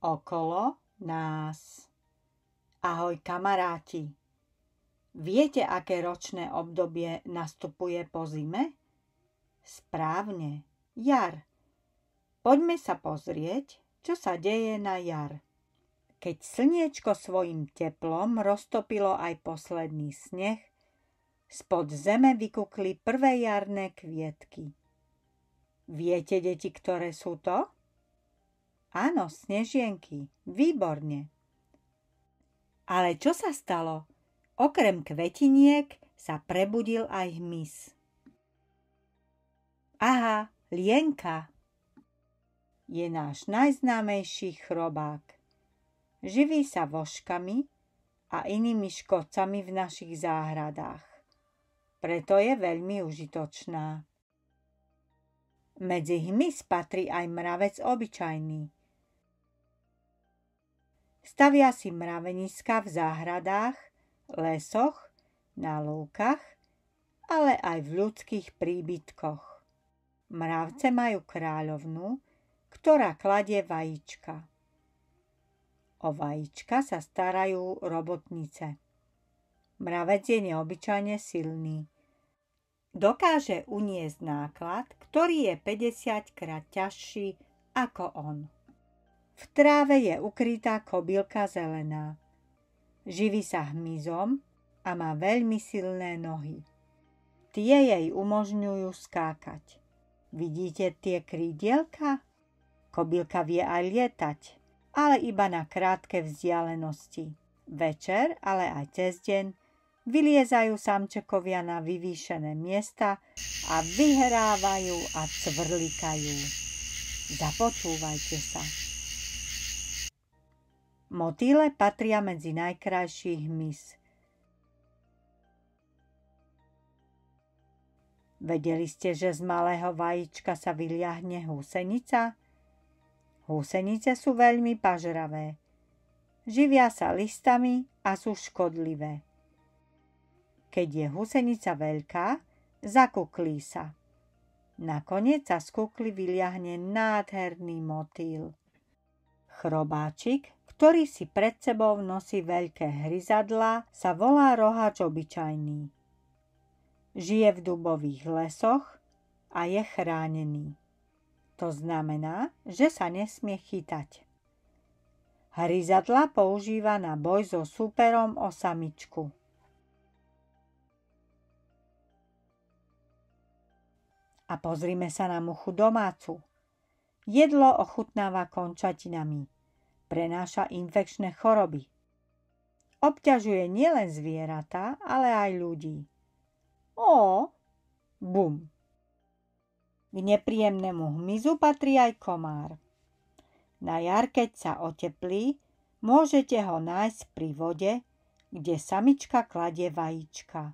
okolo nás. Ahoj kamaráti. Viete, aké ročné obdobie nastupuje po zime? Správne, jar. Poďme sa pozrieť, čo sa deje na jar. Keď slniečko svojim teplom roztopilo aj posledný sneh, spod zeme vykukli prvé jarné kvietky. Viete, deti, ktoré sú to? Áno, snežienky. Výborne. Ale čo sa stalo? Okrem kvetiniek sa prebudil aj hmyz. Aha, lienka. Je náš najznámejší chrobák. Živí sa vožkami a inými škodcami v našich záhradách. Preto je veľmi užitočná. Medzi hmyz patrí aj mravec obyčajný. Stavia si mraveniska v záhradách, lesoch, na lúkach, ale aj v ľudských príbytkoch. Mravce majú kráľovnú, ktorá kladie vajíčka. O vajíčka sa starajú robotnice. Mravec je neobyčajne silný. Dokáže uniesť náklad, ktorý je 50-krát ťažší ako on. V tráve je ukrytá kobylka zelená. Živí sa hmyzom a má veľmi silné nohy. Tie jej umožňujú skákať. Vidíte tie krídielka? Kobylka vie aj lietať, ale iba na krátke vzdialenosti. Večer, ale aj cez deň, vyliezajú samčekovia na vyvýšené miesta a vyhrávajú a cvrlikajú. Započúvajte sa. Motýle patria medzi najkrajší hmyz. Vedeli ste, že z malého vajíčka sa vyliahne húsenica? Húsenice sú veľmi pažravé. Živia sa listami a sú škodlivé. Keď je húsenica veľká, zakuklí sa. Nakoniec sa z kukly vyliahne nádherný motýl. Chrobáčik, ktorý si pred sebou nosí veľké hryzadlá, sa volá roháč obyčajný. Žije v dubových lesoch a je chránený. To znamená, že sa nesmie chytať. Hryzadlá používa na boj so súperom o samičku. A pozrime sa na muchu domácu. Jedlo ochutnáva končatinami. Prenáša infekčné choroby. Obťažuje nielen zvieratá, ale aj ľudí. Bum. K nepríjemnému hmyzu patrí aj komár. Na jar, keď sa oteplí, môžete ho nájsť pri vode, kde samička kladie vajíčka.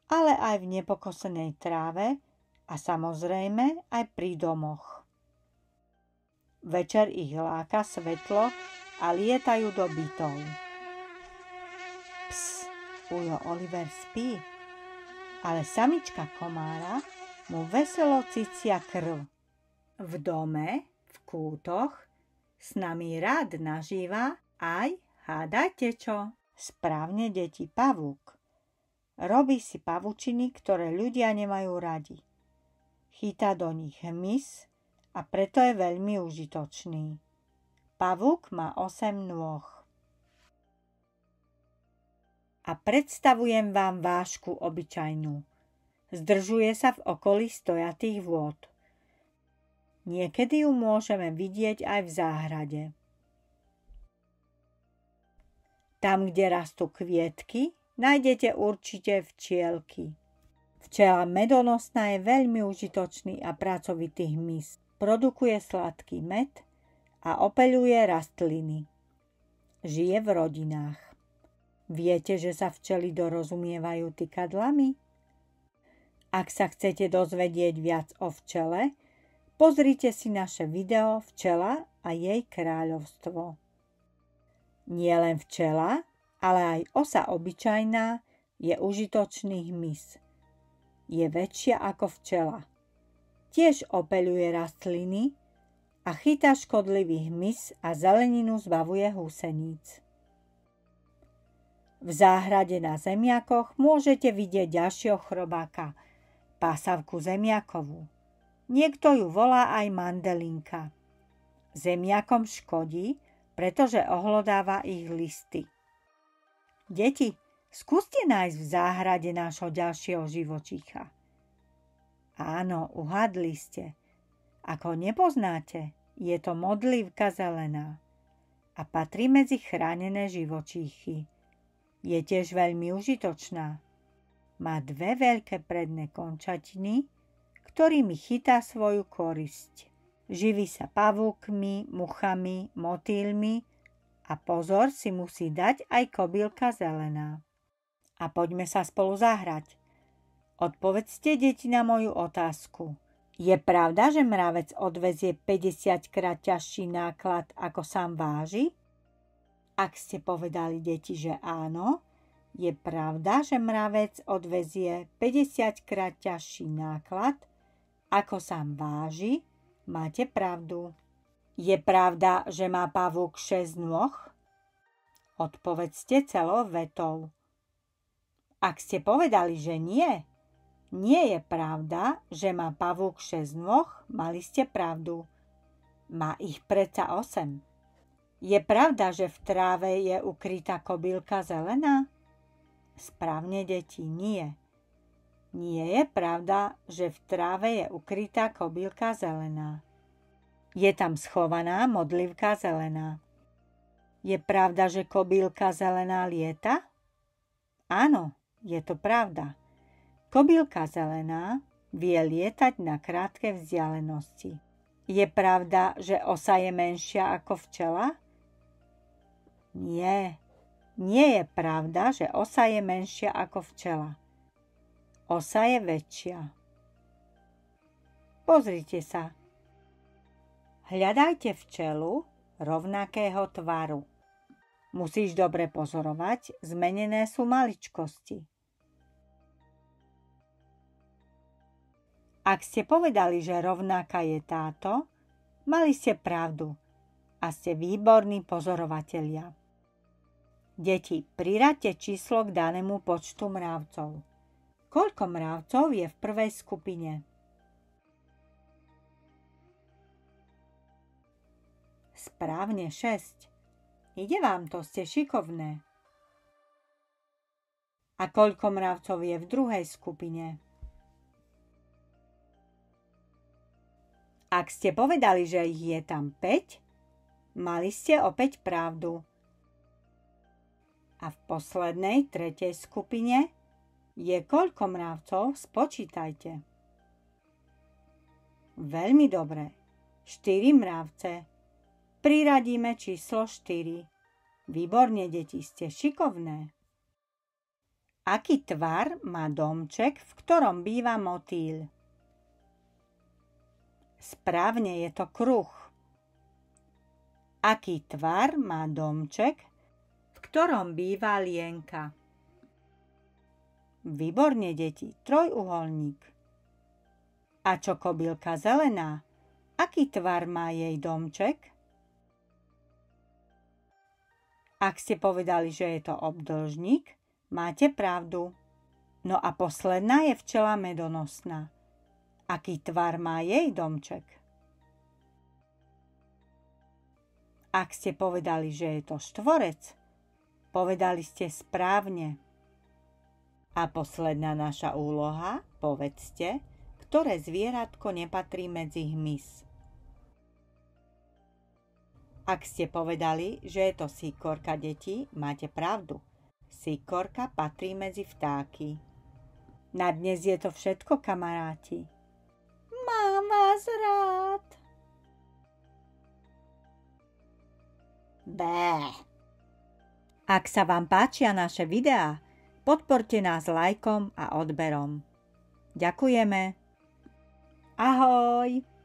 Ale aj v nepokosenej tráve a samozrejme aj pri domoch. Večer ich láka svetlo a lietajú do bytov. Ps, ujo Oliver spí, ale samička komára mu veselo cicia krv. V dome, v kútoch, s nami rád nažíva aj, hádajte čo, správne deti, pavúk. Robí si pavučiny, ktoré ľudia nemajú radi. Chytá do nich hmyz a preto je veľmi užitočný. Pavúk má 8 nôh. A predstavujem vám vášku obyčajnú. Zdržuje sa v okolí stojatých vôd. Niekedy ju môžeme vidieť aj v záhrade. Tam, kde rastú kvietky, nájdete určite včielky. Včela medonosná je veľmi užitočný a pracovitý hmyz. Produkuje sladký med a opeľuje rastliny. Žije v rodinách. Viete, že sa včely dorozumievajú tykadlami? Ak sa chcete dozvedieť viac o včele, pozrite si naše video Včela a jej kráľovstvo. Nielen včela, ale aj osa obyčajná je užitočný hmyz. je väčšia ako včela. Tiež opeľuje rastliny a chytá škodlivý hmyz a zeleninu zbavuje húseníc. V záhrade na zemiakoch môžete vidieť ďalšieho chrobáka, pásavku zemiakovú. Niekto ju volá aj mandelinka. Zemiakom škodí, pretože ohlodáva ich listy. Deti, skúste nájsť v záhrade nášho ďalšieho živočícha. Áno, uhadli ste. Ako nepoznáte, je to modlivka zelená a patrí medzi chránené živočíchy. Je tiež veľmi užitočná. Má dve veľké predné končatiny, ktorými chytá svoju korisť. Živí sa pavúkmi, muchami, motýlmi a pozor si musí dať aj kobylka zelená. A poďme sa spolu zahrať. Odpovedzte, deti, na moju otázku. Je pravda, že mravec odvezie 50-krát ťažší náklad, ako sám váži? Ak ste povedali, deti, že áno, je pravda, že mravec odvezie 50-krát ťažší náklad, ako sám váži? Máte pravdu. Je pravda, že má pavúk 6 nôh? Odpovedzte celou vetou. Ak ste povedali, že nie je pravda, že má pavúk 6 nôh, mali ste pravdu. Má ich predsa 8. Je pravda, že v tráve je ukrytá kobylka zelená? Správne, deti, nie. Nie je pravda, že v tráve je ukrytá kobylka zelená. Je tam schovaná modlivka zelená. Je pravda, že kobylka zelená lieta? Áno, je to pravda. Kobylka zelená vie lietať na krátke vzdialenosti. Je pravda, že osa je menšia ako včela? Nie je pravda, že osa je menšia ako včela. Osa je väčšia. Pozrite sa. Hľadajte včelu rovnakého tvaru. Musíš dobre pozorovať, zmenené sú maličkosti. Ak ste povedali, že rovnaká je táto, mali ste pravdu a ste výborní pozorovatelia. Deti, priraďte číslo k danému počtu mravcov. Koľko mravcov je v prvej skupine? Správne 6. Ide vám to, ste šikovné. A koľko mravcov je v druhej skupine? Ak ste povedali, že ich je tam 5, mali ste opäť pravdu. A v poslednej, tretej skupine je koľko mravcov? Spočítajte. Veľmi dobre. 4 mravce. Priradíme číslo 4. Výborne, deti, ste šikovné. Aký tvar má domček, v ktorom býva motýl? Správne, je to kruh. Aký tvar má domček, v ktorom býva lienka? Výborne, deti, trojuholník. A čo kobylka zelená? Aký tvar má jej domček? Ak ste povedali, že je to obdĺžnik, máte pravdu. No a posledná je včela medonosná. Aký tvar má jej domček? Ak ste povedali, že je to štvorec, povedali ste správne. A posledná naša úloha, povedzte, ktoré zvieratko nepatrí medzi hmyz. Ak ste povedali, že je to síkorka, deti, máte pravdu. Síkorka patrí medzi vtáky. Na dnes je to všetko, kamaráti. Mám vás rád. Bé. Ak sa vám páčia naše videá, podporte nás lajkom a odberom. Ďakujeme. Ahoj.